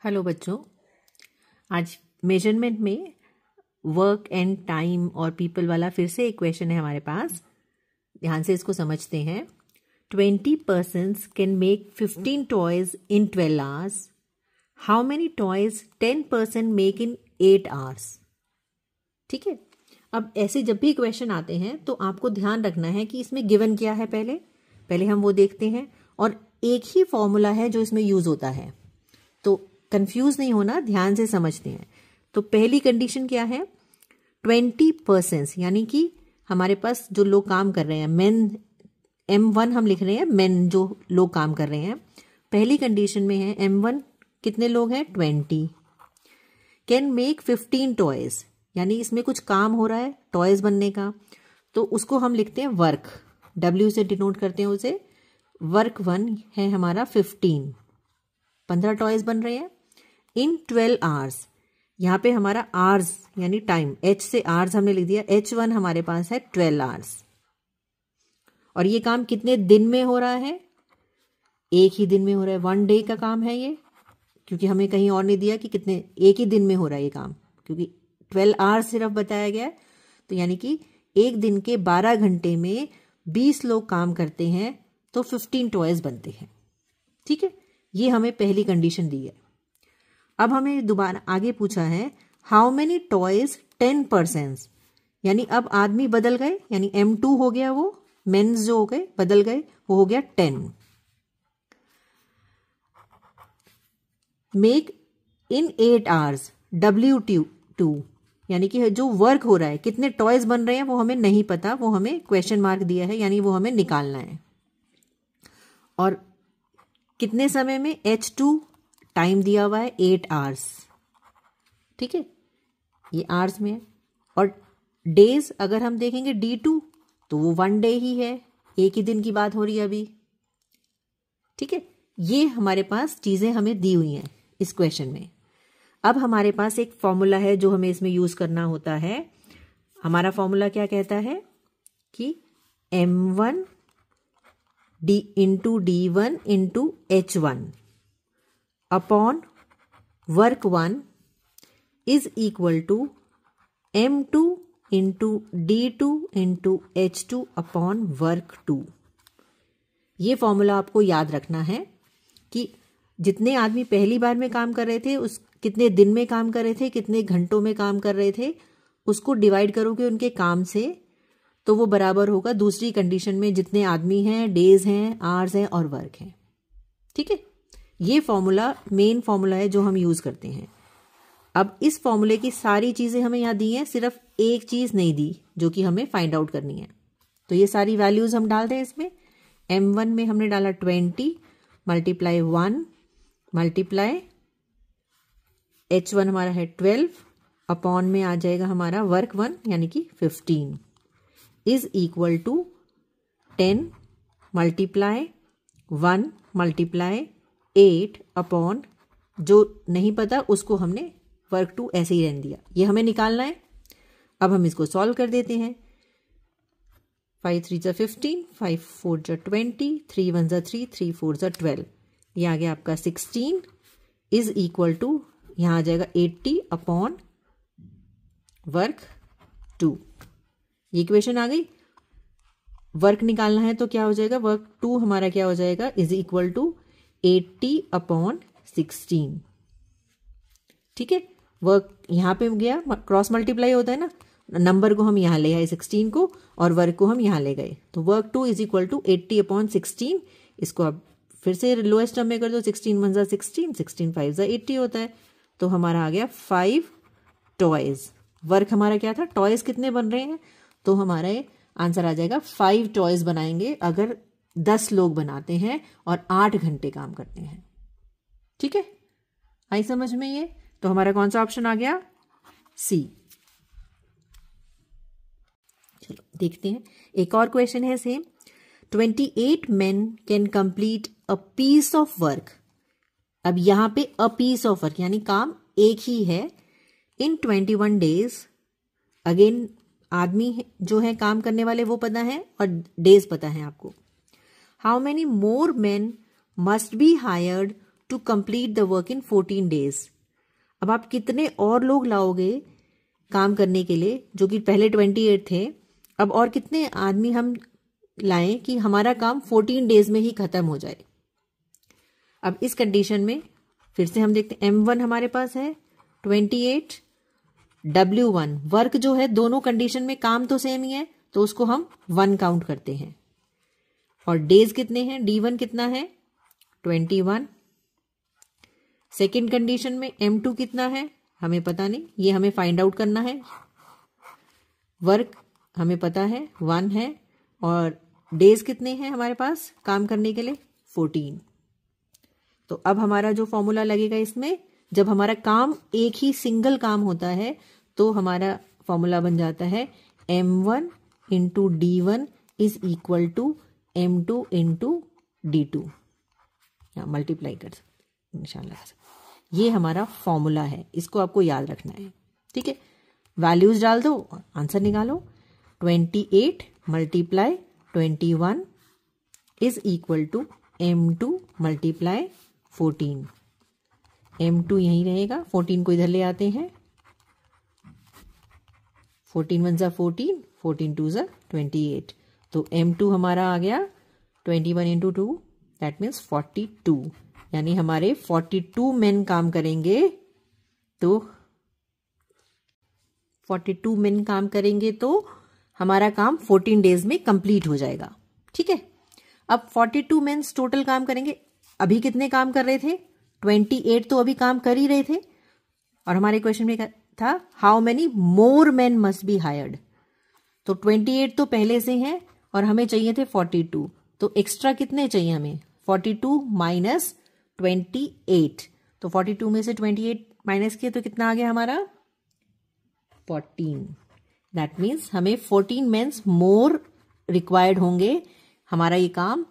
Hello बच्चों, आज measurement में वर्क एंड टाइम और पीपल वाला फिर से एक क्वेश्चन है हमारे पास। ध्यान से इसको समझते हैं। 20 persons can make 15 toys in 12 hours. How many toys 10 person make in 8 hours? ठीक है। अब ऐसे जब भी क्वेश्चन आते हैं तो आपको ध्यान रखना है कि इसमें गिवन क्या है। पहले हम वो देखते हैं और एक ही फॉर्मूला है जो इसमें यूज होता है, तो कंफ्यूज नहीं होना, ध्यान से समझते हैं। तो पहली कंडीशन क्या है? 20 persons, यानी कि हमारे पास जो लोग काम कर रहे हैं, मेन M1 हम लिख रहे हैं, मेन जो लोग काम कर रहे हैं। पहली कंडीशन में है M1 कितने लोग हैं? 20। कैन मेक 15 टॉयज, यानी इसमें कुछ काम हो रहा है टॉयज बनने का, तो उसको हम लिखते हैं वर्क, W से डिनोट करते हैं उसे। वर्क 1 है हमारा 15 टॉयज बन रहे हैं इन 12 hours। यहाँ पे हमारा आवर्स यानी टाइम, H से आवर्स हमने लिख दिया। H1 हमारे पास है 12 hours। और ये काम कितने दिन में हो रहा है? एक ही दिन में हो रहा है, 1 day का काम है ये, क्योंकि हमें कहीं और नहीं दिया कि कितने, एक ही दिन में हो रहा है ये काम, क्योंकि 12 hours सिर्फ बताया गया है। तो यानी कि एक दिन के 12 घंटे में 20 लोग काम करते हैं तो 15 टॉयज बनते हैं। ठीक है, ये हमें पहली कंडीशन दी है। अब हमें दोबारा आगे पूछा है हाउ मेनी टॉयज 10 persons, यानी अब आदमी बदल गए, यानी M2 हो गया, वो मेन्स जो हो गए बदल गए, वो हो गया 10। मेक इन 8 hours, W2, यानी कि जो वर्क हो रहा है, कितने टॉयज बन रहे हैं वो हमें नहीं पता, वो हमें क्वेश्चन मार्क दिया है, यानी वो हमें निकालना है। और कितने समय में? H2 टाइम दिया हुआ है 8 hours। ठीक है, ये आवर्स में है। और डेज अगर हम देखेंगे D2 तो वो 1 day ही है, एक ही दिन की बात हो रही है अभी। ठीक है, ये हमारे पास चीजें हमें दी हुई हैं इस क्वेश्चन में। अब हमारे पास एक फॉर्मूला है जो हमें इसमें यूज करना होता है। हमारा फॉर्मूला क्या कहता है कि M1 into D1 into H1 upon work 1 is equal to M2 into D2 into H2 upon work 2। ये फॉर्मूला आपको याद रखना है कि जितने आदमी पहली बार में काम कर रहे थे, उस कितने दिन में काम कर रहे थे, कितने घंटों में काम कर रहे थे, उसको डिवाइड करोगे उनके काम से, तो वो बराबर होगा दूसरी कंडीशन में जितने आदमी हैं, डेज हैं, आवर्स हैं और वर्क हैं। ठीक है, ये फॉर्मूला मेन फॉर्मूला है जो हम यूज करते हैं। अब इस फॉर्मूले की सारी चीजें हमें यहाँ दी हैं, सिर्फ एक चीज नहीं दी जो कि हमें फाइंड आउट करनी है। तो ये सारी वैल्यूज हम डाल दें इसमें। M1 में हमने डाला 20 मल्टीप्लाई 1 मल्टीप्लाई H1 हमारा है 12 अपॉन में आ जाएगा हमारा वर्क 1 यानी कि 15 is equal to 10 multiply 1 multiply 8 upon, जो नहीं पता उसको हमने वर्क 2 ऐसे ही रहने दिया, ये हमें निकालना है। अब हम इसको सॉल्व कर देते हैं। 5 3 जा 15, 5 4 जा 20, 3 1 जा 3, 3 4 जा 12, ये आ गया आपका 16 इज इक्वल टू, यहाँ आ जाएगा 80 अपॉन वर्क 2। ये इक्वेशन आ गई। वर्क निकालना है तो क्या हो जाएगा? वर्क 2 हमारा क्या हो जाएगा? Is equal to 80 upon 16। ठीक है, वर्क यहाँ पे गया, क्रॉस मल्टीप्लाई होता है ना, नंबर को हम यहाँ ले आए 16 को और वर्क को हम यहाँ ले गए, तो work 2 is equal to 80 upon 16। इसको अब फिर से लोएस्ट टर्म में कर दो, 16 1 जा 16, 16 5 जा 80 होता है, तो हमारा आ गया 5 टॉयज। वर्क हमारा क्या था? टॉयज कितने बन रहे हैं, तो हमारा आंसर आ जाएगा 5 टॉयज बनाएंगे अगर 10 लोग बनाते हैं और 8 घंटे काम करते हैं। ठीक है, आई समझ में ये? तो हमारा कौन सा ऑप्शन आ गया? C। चलो देखते हैं, एक और क्वेश्चन है same. 28 men can complete a piece of work. अब यहां पे अ पीस ऑफ वर्क यानी काम एक ही है, इन 21 days। अगेन आदमी जो है काम करने वाले वो पता है और डेज पता है आपको। How many more men must be hired to complete the work in 14 days। अब आप कितने और लोग लाओगे काम करने के लिए, जो कि पहले 28 थे, अब और कितने आदमी हम लाएं कि हमारा काम 14 days में ही खत्म हो जाए। अब इस कंडीशन में फिर से हम देखते हैं M1 हमारे पास है 28, W1 वर्क जो है, दोनों कंडीशन में काम तो सेम ही है, तो उसको हम 1 काउंट करते हैं। और डेज कितने हैं, D1 कितना है 21। सेकेंड कंडीशन में M2 कितना है हमें पता नहीं, ये हमें फाइंड आउट करना है। वर्क हमें पता है 1 है, और डेज कितने हैं हमारे पास काम करने के लिए 14। तो अब हमारा जो फॉर्मूला लगेगा इसमें, जब हमारा काम एक ही सिंगल काम होता है, तो हमारा फॉर्मूला बन जाता है M1 into D1 is equal to M2 into D2, या मल्टीप्लाई कर सकते निशान लगा सकते। ये हमारा फॉर्मूला है, इसको आपको याद रखना है, ठीक है। वैल्यूज डाल दो, आंसर निकालो। 28 multiply 21 is equal to M2 multiply 14। M2 यहीं रहेगा, 14 को इधर ले आते हैं, 14 1 जा 14, 14 2 जा 28। तो M2 हमारा आ गया 21 इंटू 2, दैट मीन्स 42, यानी हमारे 42 मेन काम करेंगे। तो 42 मेन काम करेंगे तो हमारा काम 14 डेज में कंप्लीट हो जाएगा, ठीक है। अब 42 मेंस टोटल काम करेंगे। अभी कितने काम कर रहे थे, 28 तो अभी काम कर ही रहे थे, और हमारे क्वेश्चन में था how many more men must be hired. तो 28 तो पहले से हैं और हमें चाहिए थे 42, तो एक्स्ट्रा कितने चाहिए हमें, 42 माइनस 28। तो 42 में से 28 माइनस किए तो कितना आ गया हमारा 14। दैट मीन्स हमें 14 मेंस मोर रिक्वायर्ड होंगे हमारा ये काम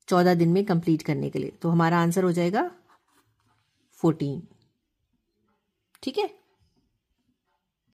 14 दिन में कंप्लीट करने के लिए। तो हमारा आंसर हो जाएगा 14, ठीक है।